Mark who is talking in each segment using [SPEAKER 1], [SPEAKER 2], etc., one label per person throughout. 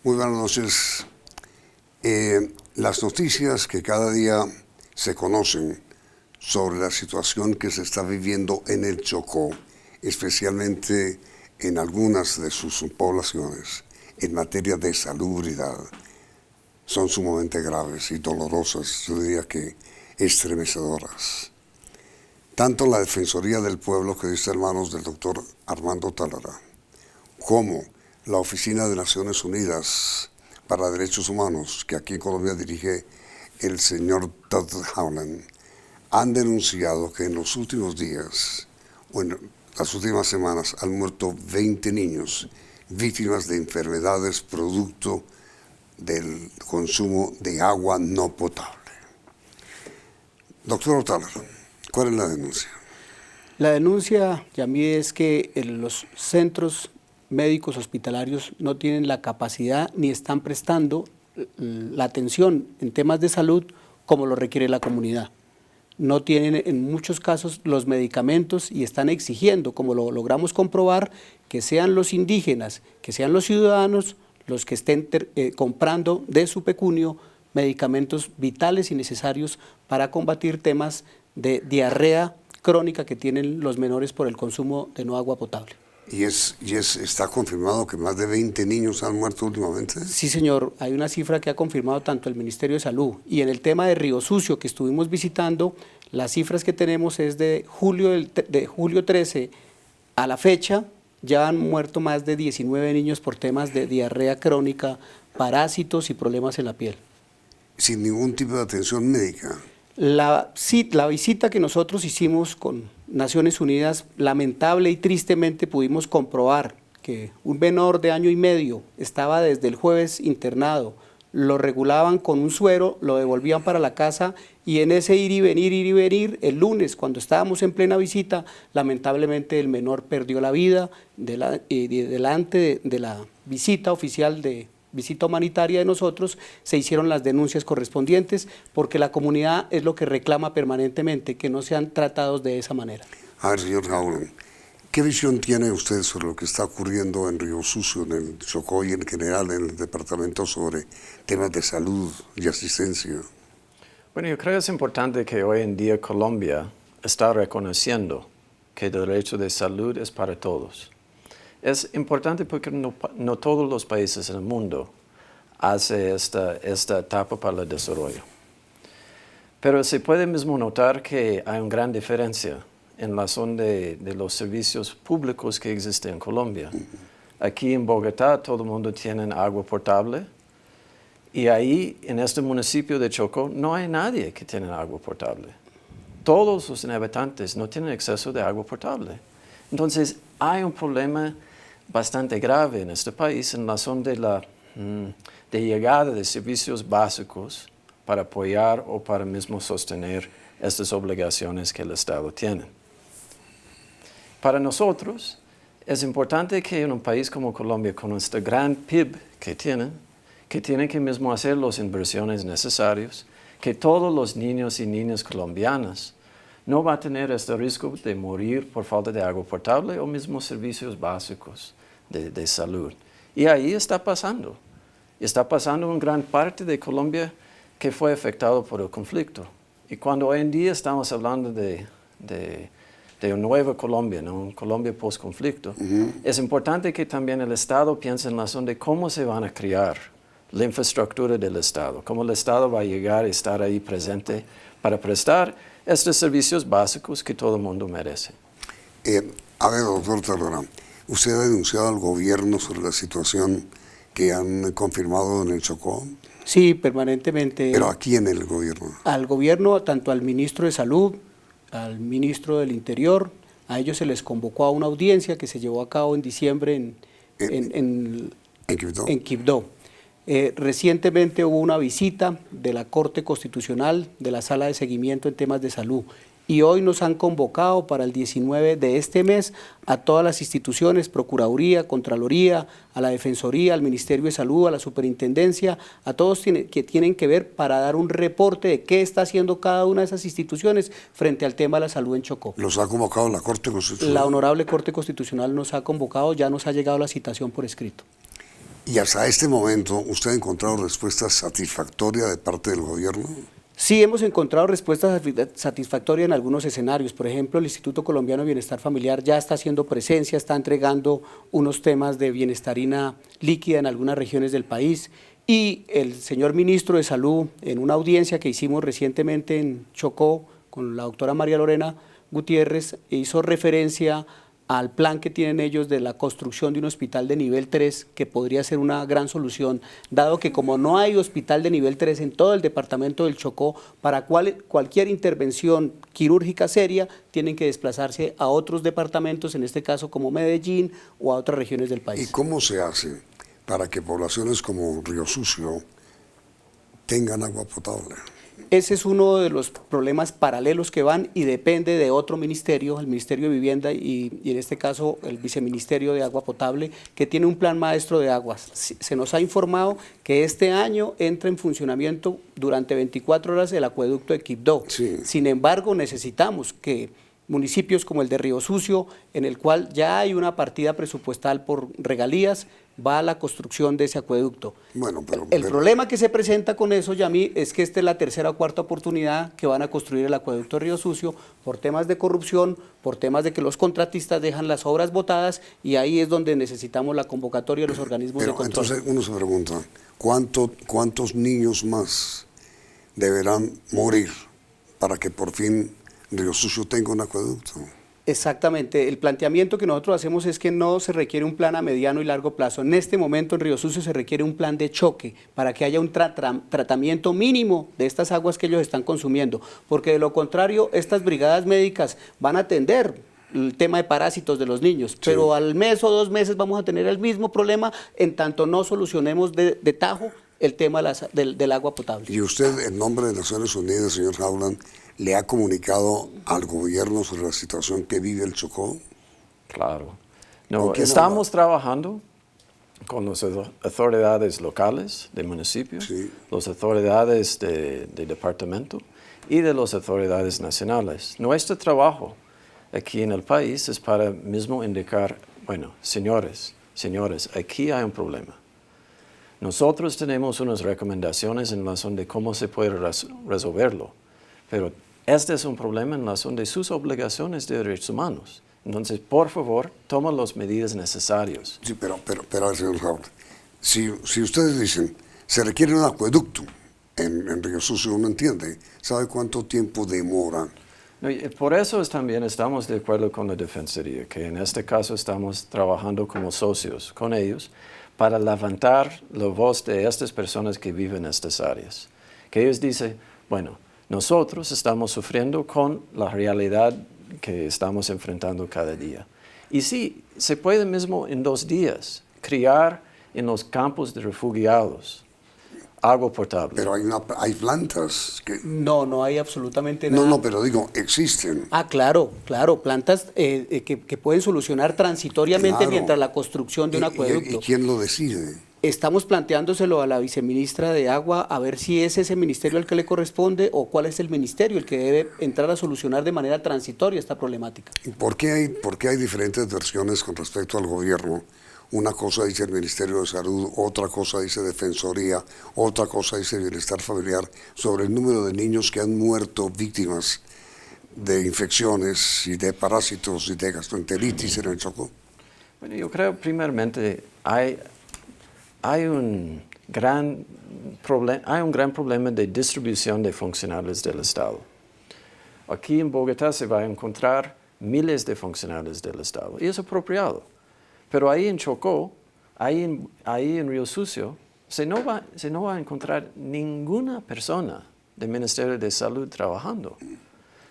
[SPEAKER 1] Muy buenas noches. Las noticias que cada día se conocen sobre la situación que se está viviendo en el Chocó, especialmente en algunas de sus poblaciones, en materia de salubridad, son sumamente graves y dolorosas, yo diría que estremecedoras. Tanto la Defensoría del Pueblo, que está en manos del doctor Armando Talara, como la Oficina de Naciones Unidas para Derechos Humanos, que aquí en Colombia dirige el señor Todd Howland, han denunciado que en los últimos días, o en las últimas semanas, han muerto 20 niños víctimas de enfermedades producto del consumo de agua no potable. Doctor Otálora, ¿cuál es la denuncia?
[SPEAKER 2] La denuncia, Yamí, es que los centros médicos hospitalarios no tienen la capacidad ni están prestando la atención en temas de salud como lo requiere la comunidad. No tienen en muchos casos los medicamentos y están exigiendo, como lo logramos comprobar, que sean los indígenas, que sean los ciudadanos los que estén comprando de su pecunio medicamentos vitales y necesarios para combatir temas de diarrea crónica que tienen los menores por el consumo de no agua potable.
[SPEAKER 1] ¿Está confirmado que más de 20 niños han muerto últimamente?
[SPEAKER 2] Sí, señor. Hay una cifra que ha confirmado tanto el Ministerio de Salud. Y en el tema de Río Sucio, que estuvimos visitando, las cifras que tenemos es de julio 13 a la fecha, ya han muerto más de 19 niños por temas de diarrea crónica, parásitos y problemas en la piel.
[SPEAKER 1] ¿Sin ningún tipo de atención médica?
[SPEAKER 2] La visita que nosotros hicimos con Naciones Unidas, lamentable y tristemente pudimos comprobar que un menor de 1 año y medio estaba desde el jueves internado, lo regulaban con un suero, lo devolvían para la casa y en ese ir y venir, el lunes cuando estábamos en plena visita, lamentablemente el menor perdió la vida delante de la visita oficial de visita humanitaria de nosotros, se hicieron las denuncias correspondientes porque la comunidad es lo que reclama permanentemente, que no sean tratados de esa manera.
[SPEAKER 1] A ver, señor Howland, ¿qué visión tiene usted sobre lo que está ocurriendo en Río Sucio, en el Chocó y en general en el departamento sobre temas de salud y asistencia?
[SPEAKER 3] Bueno, yo creo que es importante que hoy en día Colombia está reconociendo que el derecho de salud es para todos. Es importante porque no todos los países en el mundo hacen esta etapa para el desarrollo. Pero se puede mismo notar que hay una gran diferencia en la zona de los servicios públicos que existen en Colombia. Aquí en Bogotá todo el mundo tiene agua potable y ahí en este municipio de Chocó no hay nadie que tiene agua potable. Todos los habitantes no tienen acceso de agua potable. Entonces hay un problema bastante grave en este país en la zona de llegada de servicios básicos para apoyar o para mismo sostener estas obligaciones que el Estado tiene. Para nosotros es importante que en un país como Colombia, con este gran PIB que tienen que mismo hacer las inversiones necesarias, que todos los niños y niñas colombianas no van a tener este riesgo de morir por falta de agua potable o mismo servicios básicos de salud. Y ahí está pasando. Está pasando en gran parte de Colombia que fue afectado por el conflicto. Y cuando hoy en día estamos hablando de una nueva Colombia, ¿no? Un Colombia post-conflicto, es importante que también el Estado piense en la zona de cómo se van a crear la infraestructura del Estado, cómo el Estado va a llegar a estar ahí presente para prestar estos servicios básicos que todo el mundo merece.
[SPEAKER 1] A ver, doctor Talara, ¿usted ha denunciado al gobierno sobre la situación que han confirmado en el Chocó?
[SPEAKER 2] Sí, permanentemente.
[SPEAKER 1] ¿Pero a quién el gobierno?
[SPEAKER 2] Al gobierno, tanto al ministro de Salud, al ministro del Interior, a ellos se les convocó a una audiencia que se llevó a cabo en diciembre en Quibdó. Recientemente hubo una visita de la Corte Constitucional, de la Sala de Seguimiento en temas de salud, y hoy nos han convocado para el 19 de este mes a todas las instituciones, Procuraduría, Contraloría, a la Defensoría, al Ministerio de Salud, a la Superintendencia, a todos que tienen que ver para dar un reporte de qué está haciendo cada una de esas instituciones frente al tema de la salud en Chocó.
[SPEAKER 1] ¿Los ha convocado la Corte Constitucional?
[SPEAKER 2] La Honorable Corte Constitucional nos ha convocado, ya nos ha llegado la citación por escrito.
[SPEAKER 1] ¿Y hasta este momento usted ha encontrado respuestas satisfactorias de parte del gobierno?
[SPEAKER 2] Sí, hemos encontrado respuestas satisfactorias en algunos escenarios. Por ejemplo, el Instituto Colombiano de Bienestar Familiar ya está haciendo presencia, está entregando unos temas de bienestarina líquida en algunas regiones del país. Y el señor ministro de Salud, en una audiencia que hicimos recientemente en Chocó con la doctora María Lorena Gutiérrez, hizo referencia al plan que tienen ellos de la construcción de un hospital de nivel 3, que podría ser una gran solución, dado que como no hay hospital de nivel 3 en todo el departamento del Chocó, para cualquier intervención quirúrgica seria, tienen que desplazarse a otros departamentos, en este caso como Medellín o a otras regiones del país.
[SPEAKER 1] ¿Y cómo se hace para que poblaciones como Río Sucio tengan agua potable?
[SPEAKER 2] Ese es uno de los problemas paralelos que van y depende de otro ministerio, el Ministerio de Vivienda y en este caso el Viceministerio de Agua Potable, que tiene un plan maestro de aguas. Se nos ha informado que este año entra en funcionamiento durante 24 horas el acueducto de Quibdó.
[SPEAKER 1] Sí.
[SPEAKER 2] Sin embargo, necesitamos que municipios como el de Río Sucio, en el cual ya hay una partida presupuestal por regalías, va a la construcción de ese acueducto.
[SPEAKER 1] Bueno,
[SPEAKER 2] el problema que se presenta con eso, Yamí, es que esta es la tercera o cuarta oportunidad que van a construir el acueducto de Río Sucio por temas de corrupción, por temas de que los contratistas dejan las obras botadas y ahí es donde necesitamos la convocatoria de los organismos de control.
[SPEAKER 1] Entonces uno se pregunta, ¿cuántos niños más deberán morir para que por fin Río Sucio tenga un acueducto?
[SPEAKER 2] Exactamente, el planteamiento que nosotros hacemos es que no se requiere un plan a mediano y largo plazo. En este momento en Río Sucio se requiere un plan de choque para que haya un tratamiento mínimo de estas aguas que ellos están consumiendo, porque de lo contrario estas brigadas médicas van a atender el tema de parásitos de los niños, sí, pero al mes o 2 meses vamos a tener el mismo problema en tanto no solucionemos de tajo el tema del agua potable.
[SPEAKER 1] Y usted, en nombre de Naciones Unidas, señor Howland, ¿le ha comunicado al gobierno sobre la situación que vive el Chocó?
[SPEAKER 3] Claro. No, estamos trabajando con las autoridades locales de municipios, sí, las autoridades de departamento y de las autoridades nacionales. Nuestro trabajo aquí en el país es para mismo indicar, bueno, señores, aquí hay un problema. Nosotros tenemos unas recomendaciones en razón de cómo se puede resolverlo, pero este es un problema en razón de sus obligaciones de derechos humanos. Entonces, por favor, tomen las medidas necesarias.
[SPEAKER 1] Sí, pero señor Howard, si ustedes dicen, se requiere un acueducto en Río Sucio, uno entiende, ¿sabe cuánto tiempo demora?
[SPEAKER 3] No, por eso también estamos de acuerdo con la Defensoría, que en este caso estamos trabajando como socios con ellos para levantar la voz de estas personas que viven en estas áreas. Que ellos dicen, bueno, nosotros estamos sufriendo con la realidad que estamos enfrentando cada día. Y sí, se puede mismo en 2 días criar en los campos de refugiados agua potable.
[SPEAKER 1] Pero hay plantas que...
[SPEAKER 2] No hay absolutamente nada.
[SPEAKER 1] No, pero digo, existen.
[SPEAKER 2] Ah, claro, plantas que pueden solucionar transitoriamente, claro, mientras la construcción de un acueducto.
[SPEAKER 1] ¿Y quién lo decide?
[SPEAKER 2] Estamos planteándoselo a la viceministra de Agua a ver si es ese ministerio al que le corresponde o cuál es el ministerio el que debe entrar a solucionar de manera transitoria esta problemática.
[SPEAKER 1] ¿Y por qué hay diferentes versiones con respecto al gobierno? Una cosa dice el Ministerio de Salud, otra cosa dice Defensoría, otra cosa dice Bienestar Familiar, sobre el número de niños que han muerto víctimas de infecciones y de parásitos y de gastroenteritis en el Chocó.
[SPEAKER 3] Bueno, yo creo primeramente hay un gran problema de distribución de funcionarios del Estado. Aquí en Bogotá se va a encontrar miles de funcionarios del Estado y es apropiado. Pero ahí en Chocó, ahí en Río Sucio, se no va a encontrar ninguna persona del Ministerio de Salud trabajando.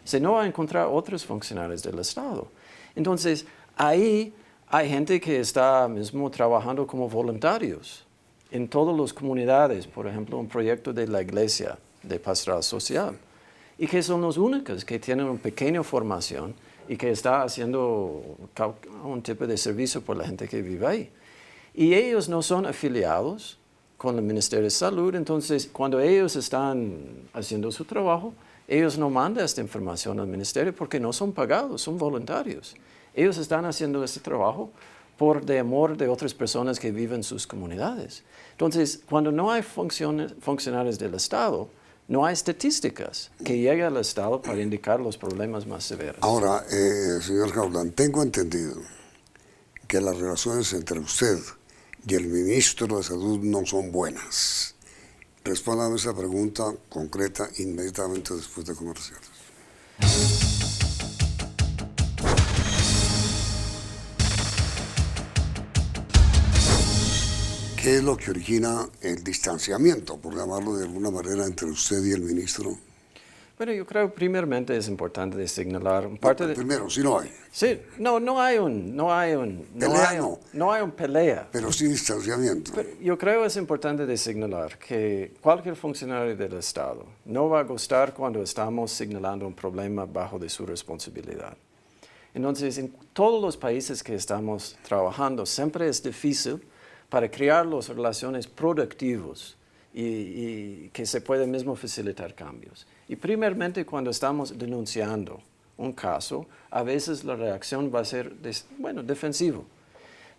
[SPEAKER 3] Se no va a encontrar otros funcionarios del Estado. Entonces, ahí hay gente que está mismo trabajando como voluntarios en todas las comunidades, por ejemplo, un proyecto de la Iglesia de Pastoral Social, y que son los únicos que tienen una pequeña formación y que está haciendo un tipo de servicio por la gente que vive ahí. Y ellos no son afiliados con el Ministerio de Salud, entonces cuando ellos están haciendo su trabajo, ellos no mandan esta información al Ministerio porque no son pagados, son voluntarios. Ellos están haciendo este trabajo por de amor de otras personas que viven en sus comunidades. Entonces, cuando no hay funcionarios del Estado, no hay estadísticas que lleguen al Estado para indicar los problemas más severos.
[SPEAKER 1] Ahora, señor Howland, tengo entendido que las relaciones entre usted y el ministro de Salud no son buenas. Respóndame esa pregunta concreta inmediatamente después de comerciales. ¿Qué es lo que origina el distanciamiento, por llamarlo de alguna manera, entre usted y el ministro?
[SPEAKER 3] Bueno, yo creo primeramente es importante señalar
[SPEAKER 1] Primero, si no hay.
[SPEAKER 3] Sí, no hay un pelea.
[SPEAKER 1] Pero sí distanciamiento.
[SPEAKER 3] Pero yo creo es importante señalar que cualquier funcionario del Estado no va a gustar cuando estamos señalando un problema bajo de su responsabilidad. Entonces, en todos los países que estamos trabajando, siempre es difícil para crear las relaciones productivas y que se puede mismo facilitar cambios. Y primeramente cuando estamos denunciando un caso, a veces la reacción va a ser, defensiva.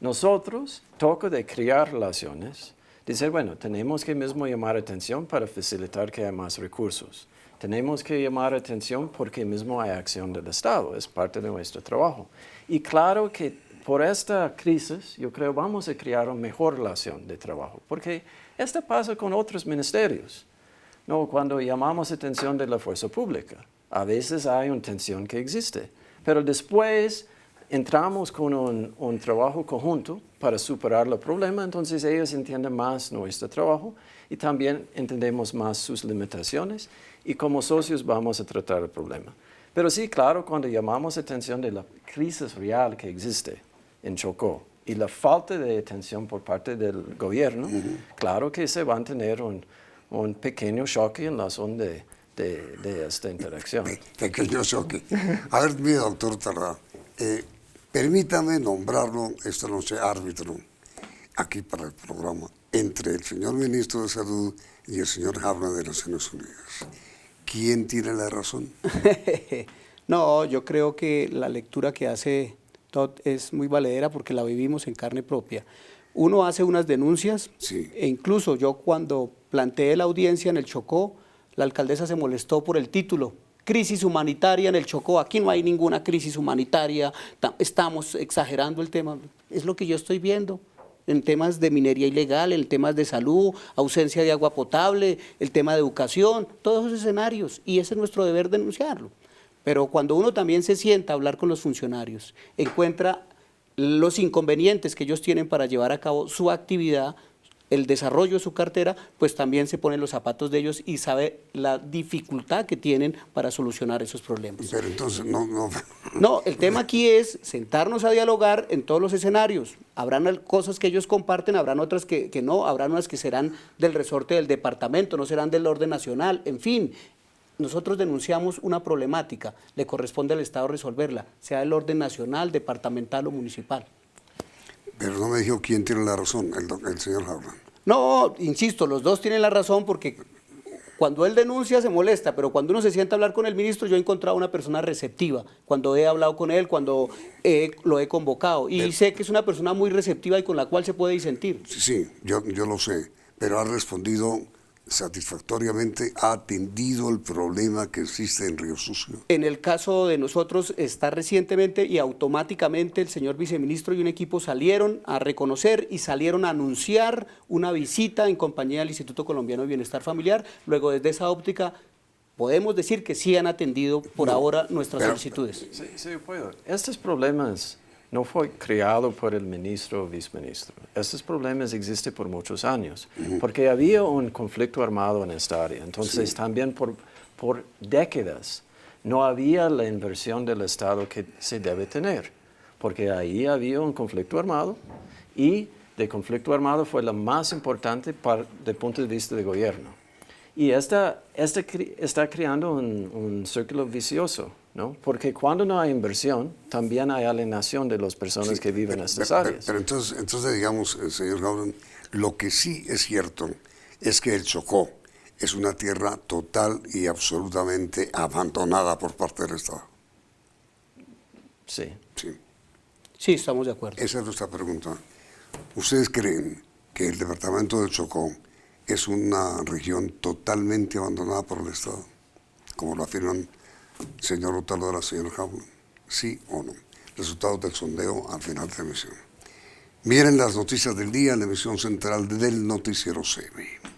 [SPEAKER 3] Nosotros toca de crear relaciones, decir, tenemos que mismo llamar atención para facilitar que haya más recursos. Tenemos que llamar atención porque mismo hay acción del Estado, es parte de nuestro trabajo. Y claro que por esta crisis, yo creo vamos a crear una mejor relación de trabajo, porque esto pasa con otros ministerios. No, cuando llamamos atención de la fuerza pública, a veces hay una tensión que existe, pero después entramos con un trabajo conjunto para superar el problema, entonces ellos entienden más nuestro trabajo y también entendemos más sus limitaciones y como socios vamos a tratar el problema. Pero sí, claro, cuando llamamos atención de la crisis real que existe en Chocó y la falta de atención por parte del gobierno, claro que se va a tener un pequeño choque en la zona de esta interacción.
[SPEAKER 1] Pequeño choque. A ver, mi doctor Tarrá, permítame nombrarlo esta noche árbitro aquí para el programa entre el señor ministro de Salud y el señor Howland de Naciones Unidas. ¿Quién tiene la razón?
[SPEAKER 2] No, yo creo que la lectura que hace Todd es muy valedera porque la vivimos en carne propia. Uno hace unas denuncias,
[SPEAKER 1] sí.
[SPEAKER 2] E incluso yo cuando planteé la audiencia en el Chocó, la alcaldesa se molestó por el título, crisis humanitaria en el Chocó, aquí no hay ninguna crisis humanitaria, estamos exagerando el tema, es lo que yo estoy viendo. En temas de minería ilegal, en temas de salud, ausencia de agua potable, el tema de educación, todos esos escenarios, y ese es nuestro deber denunciarlo. Pero cuando uno también se sienta a hablar con los funcionarios, encuentra los inconvenientes que ellos tienen para llevar a cabo su actividad, el desarrollo de su cartera, pues también se ponen los zapatos de ellos y sabe la dificultad que tienen para solucionar esos problemas.
[SPEAKER 1] Pero entonces no.
[SPEAKER 2] No, el tema aquí es sentarnos a dialogar en todos los escenarios. Habrán cosas que ellos comparten, habrán otras que no, habrán unas que serán del resorte del departamento, no serán del orden nacional, en fin. Nosotros denunciamos una problemática, le corresponde al Estado resolverla, sea del orden nacional, departamental o municipal.
[SPEAKER 1] Pero no me dijo quién tiene la razón, el señor Howland.
[SPEAKER 2] No, insisto, los dos tienen la razón porque cuando él denuncia se molesta, pero cuando uno se sienta a hablar con el ministro, yo he encontrado una persona receptiva, cuando he hablado con él, cuando lo he convocado, y sé que es una persona muy receptiva y con la cual se puede disentir.
[SPEAKER 1] Sí, yo lo sé, pero ha respondido satisfactoriamente, ha atendido el problema que existe en Río Sucio.
[SPEAKER 2] En el caso de nosotros está recientemente y automáticamente el señor viceministro y un equipo salieron a reconocer y salieron a anunciar una visita en compañía del Instituto Colombiano de Bienestar Familiar. Luego desde esa óptica podemos decir que sí han atendido por ahora nuestras solicitudes.
[SPEAKER 3] Sí, puedo. Estos problemas no fue creado por el ministro o viceministro. Estos problemas existen por muchos años, porque había un conflicto armado en esta área. Entonces, también por décadas no había la inversión del Estado que se debe tener, porque ahí había un conflicto armado y el conflicto armado fue lo más importante desde el punto de vista del gobierno. Y está creando un círculo vicioso, ¿no? Porque cuando no hay inversión, también hay alienación de las personas que viven en estas áreas.
[SPEAKER 1] Pero entonces, digamos, señor Howland, lo que sí es cierto es que el Chocó es una tierra total y absolutamente abandonada por parte del Estado.
[SPEAKER 3] Sí.
[SPEAKER 2] Sí, estamos de acuerdo.
[SPEAKER 1] Esa es nuestra pregunta. ¿Ustedes creen que el departamento del Chocó es una región totalmente abandonada por el Estado, como lo afirman el señor Otalo y la señora Jaula? ¿Sí o no? Resultados del sondeo al final de la emisión. Miren las noticias del día en la emisión central del Noticiero CB.